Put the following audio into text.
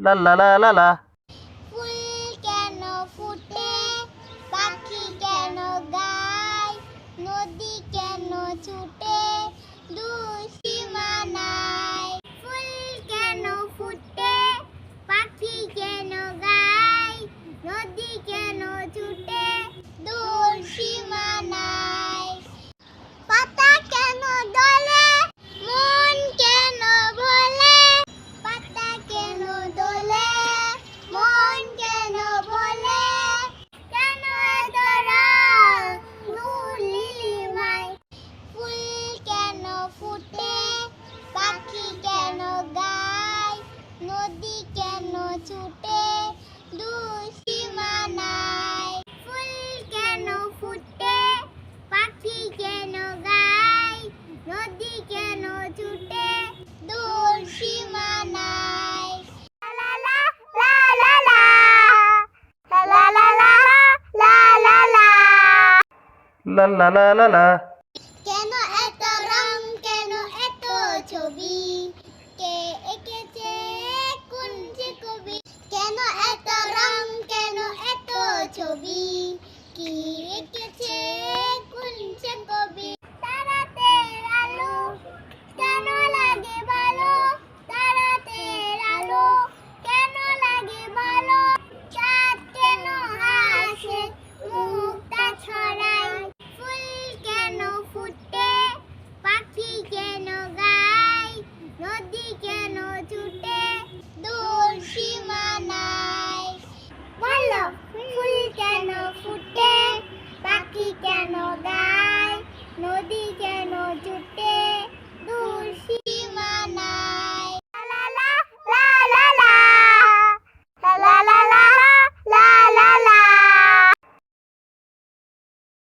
লা লা লা লা লা। ফুল কেন ফুটে, পাখি কেন গায়, নদী কেন ছুটে, দূর সীমানায়। ফুল কেন ফুটে, পাখি কেন গায়, নদী কেন ছুটে, দূর সীমানায়। পাতা কেন দোলে, মন কেন ভোলে, পাতা কেন দোলে, মন কেন ভোলে, কেন এত রং নূর নীলিমায়। ফুল কেন ফুটে, পাখি কেন গায়, নদী কেন ছুটে, দূর সীমানায়। ফুল কেন ফুটে, পাখি কেন গায়, নদী কেন ছুটে, দূর সীমানায়। লা লা লা লা লা লা লা লা লা লা লা। লা লা লা লা লা। কেন এত রং, কেন এত ছবি, কে এঁকেছে কোন যে কবি। কেন এত রং, কেন এত ছবি, কি এঁকেছে